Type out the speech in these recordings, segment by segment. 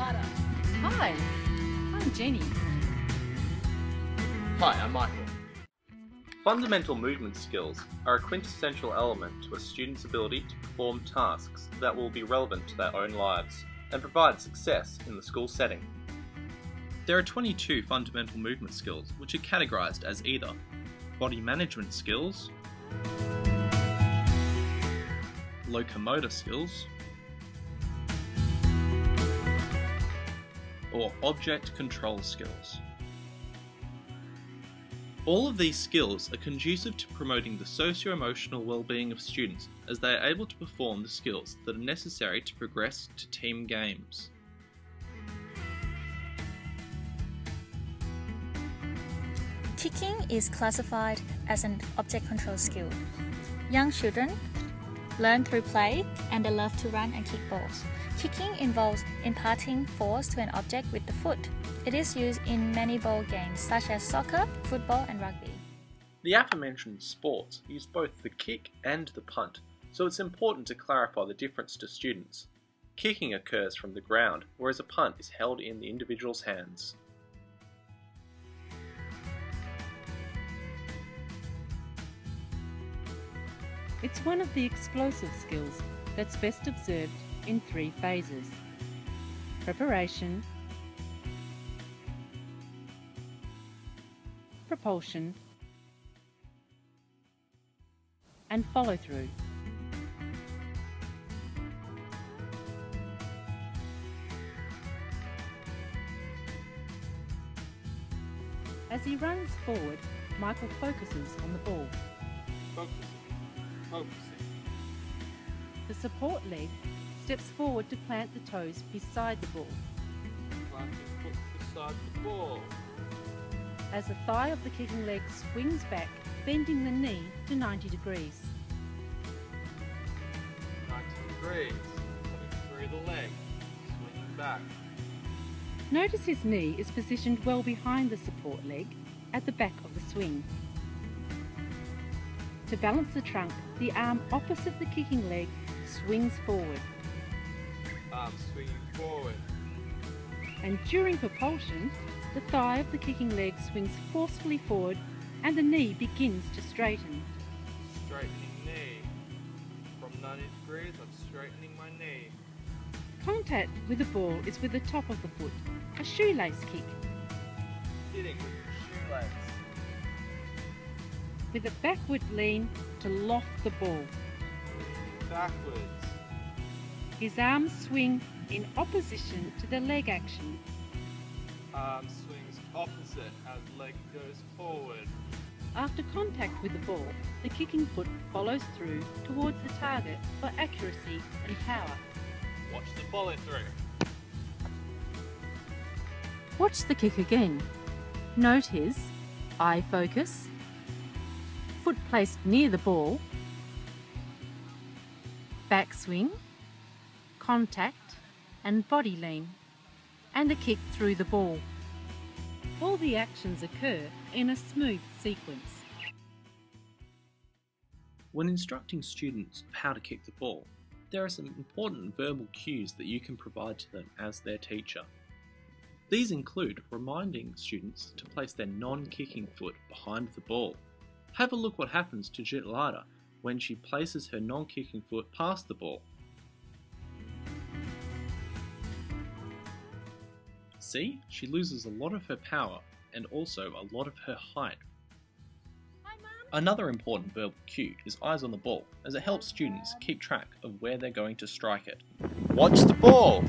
Lada. Hi, I'm Jenny. Hi, I'm Michael. Fundamental movement skills are a quintessential element to a student's ability to perform tasks that will be relevant to their own lives and provide success in the school setting. There are 22 fundamental movement skills which are categorized as either body management skills, locomotor skills, or object control skills. All of these skills are conducive to promoting the socio-emotional well-being of students as they are able to perform the skills that are necessary to progress to team games. Kicking is classified as an object control skill. Young children learn through play and they love to run and kick balls. Kicking involves imparting force to an object with the foot. It is used in many ball games such as soccer, football and rugby. The aforementioned sports use both the kick and the punt, so it's important to clarify the difference to students. Kicking occurs from the ground, whereas a punt is held in the individual's hands. It's one of the explosive skills that's best observed in 3 phases: preparation, propulsion, and follow-through. As he runs forward, Michael focuses on the ball. Focusing. The support leg steps forward to plant the toes beside the ball. Plant the foot beside the ball. As the thigh of the kicking leg swings back, bending the knee to 90 degrees. 90 degrees. Coming through the leg. Swinging back. Notice his knee is positioned well behind the support leg at the back of the swing. To balance the trunk, the arm opposite the kicking leg swings forward. Arm swinging forward. And during propulsion, the thigh of the kicking leg swings forcefully forward and the knee begins to straighten. Straightening knee. From 90 degrees, I'm straightening my knee. Contact with the ball is with the top of the foot, a shoelace kick. Hitting with the shoelace. With a backward lean to loft the ball. Backwards. His arms swing in opposition to the leg action. Arm swings opposite as leg goes forward. After contact with the ball, the kicking foot follows through towards the target for accuracy and power. Watch the follow through. Watch the kick again. Note his eye focus, foot placed near the ball, backswing, contact and body lean, and the kick through the ball. All the actions occur in a smooth sequence. When instructing students how to kick the ball, there are some important verbal cues that you can provide to them as their teacher. These include reminding students to place their non-kicking foot behind the ball. Have a look what happens to Jitlada when she places her non-kicking foot past the ball. See, she loses a lot of her power and also a lot of her height. Another important verbal cue is eyes on the ball, as it helps students keep track of where they're going to strike it. Watch the ball!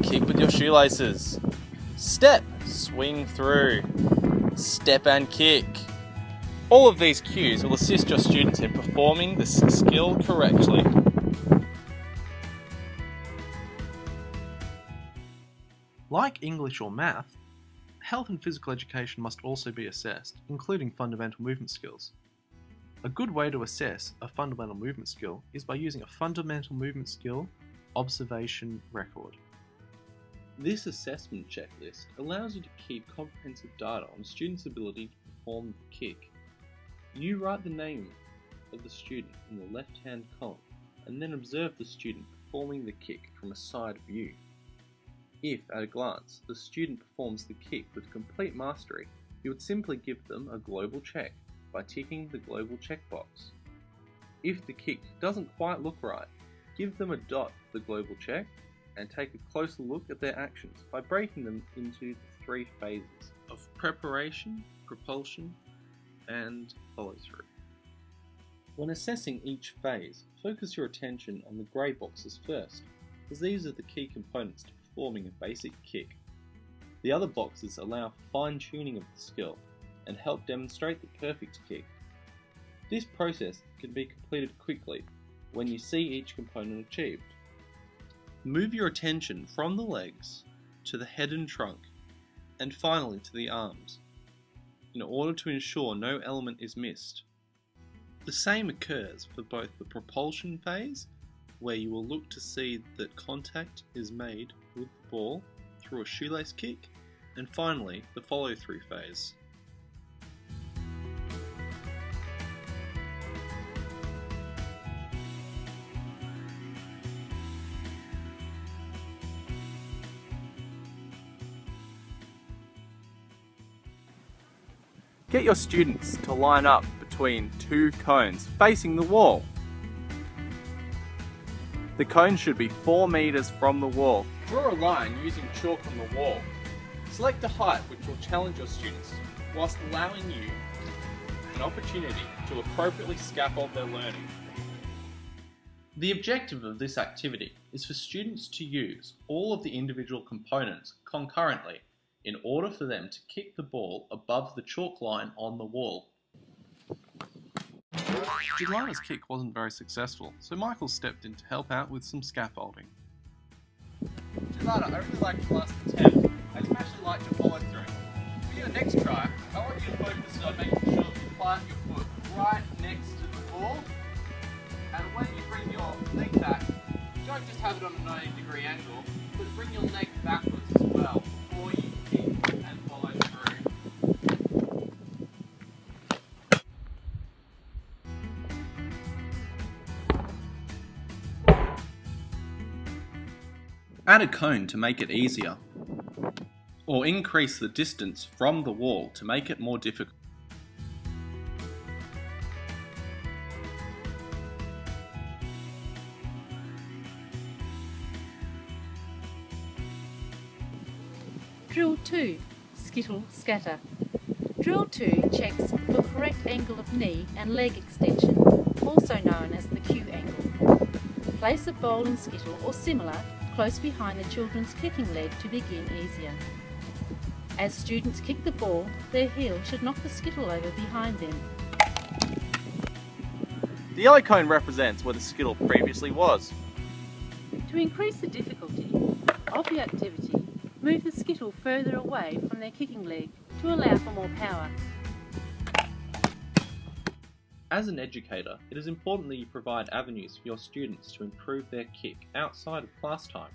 Kick with your shoelaces. Step, swing through. Step and kick. All of these cues will assist your students in performing this skill correctly. Like English or math, health and physical education must also be assessed, including fundamental movement skills. A good way to assess a fundamental movement skill is by using a fundamental movement skill observation record. This assessment checklist allows you to keep comprehensive data on a student's ability to perform the kick. You write the name of the student in the left-hand column and then observe the student performing the kick from a side view. If, at a glance, the student performs the kick with complete mastery, you would simply give them a global check by ticking the global checkbox. If the kick doesn't quite look right, give them a dot for the global check and take a closer look at their actions by breaking them into the 3 phases of preparation, propulsion, and follow-through. When assessing each phase, focus your attention on the grey boxes first, as these are the key components to performing a basic kick. The other boxes allow for fine-tuning of the skill and help demonstrate the perfect kick. This process can be completed quickly when you see each component achieved. Move your attention from the legs to the head and trunk, and finally to the arms, in order to ensure no element is missed. The same occurs for both the propulsion phase, where you will look to see that contact is made with the ball through a shoelace kick, and finally the follow-through phase. Get your students to line up between 2 cones facing the wall. The cone should be 4 meters from the wall. Draw a line using chalk on the wall. Select a height which will challenge your students, whilst allowing you an opportunity to appropriately scaffold their learning. The objective of this activity is for students to use all of the individual components concurrently in order for them to kick the ball above the chalk line on the wall. Jelana's kick wasn't very successful, so Michael stepped in to help out with some scaffolding. Jelana, I really liked your last attempt. I especially liked your follow through. For your next try, I want you to focus on making sure you plant your foot right next to the ball, and when you bring your leg back, don't just have it on a 90-degree angle, but bring your leg backwards as well before you kick and follow through. Add a cone to make it easier, or increase the distance from the wall to make it more difficult. Drill 2. Skittle Scatter. Drill 2 checks for correct angle of knee and leg extension, also known as the Q angle. Place a bowling skittle or similar close behind the children's kicking leg to begin easier. As students kick the ball, their heel should knock the skittle over behind them. The yellow cone represents where the skittle previously was. To increase the difficulty of the activity, move the skittle further away from their kicking leg to allow for more power. As an educator, it is important that you provide avenues for your students to improve their kick outside of class time.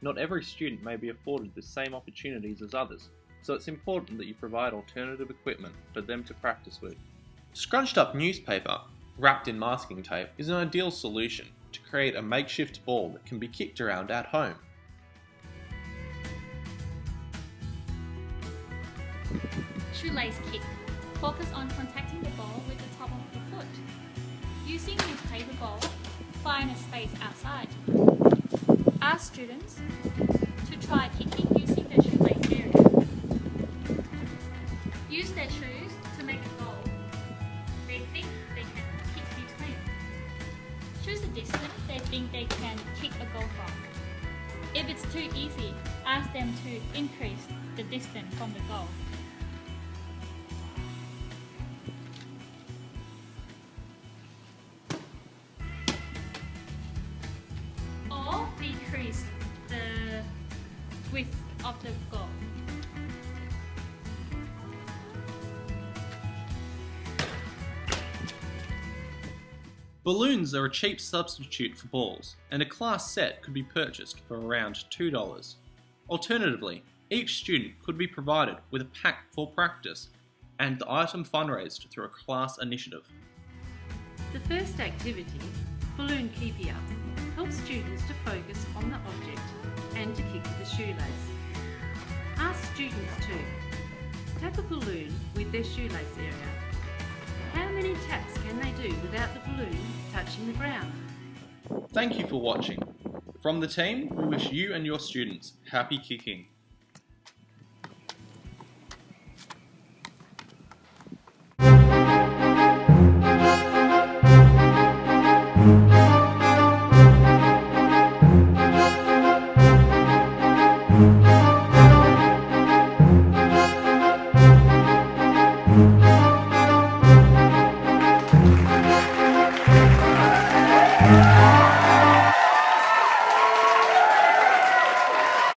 Not every student may be afforded the same opportunities as others, so it's important that you provide alternative equipment for them to practice with. Scrunched up newspaper, wrapped in masking tape, is an ideal solution to create a makeshift ball that can be kicked around at home. Shoelace kick. Focus on contacting the ball with the top of the foot. Using newspaper ball, find a space outside. Ask students to try kicking using their shoelace area. Use their shoes to make a goal they think they can kick between. Choose a distance they think they can kick a goal from. If it's too easy, ask them to increase the distance from the goal. Or decrease the width of the goal. Balloons are a cheap substitute for balls, and a class set could be purchased for around $2. Alternatively, each student could be provided with a pack for practice and the item fundraised through a class initiative. The first activity, balloon keepy-ups, helps students to focus on the object and to kick with a shoelace. Ask students to tap a balloon with their shoelace area. How many taps can they do without the balloon touching the ground? Thank you for watching. From the team, we wish you and your students happy kicking. Thank you.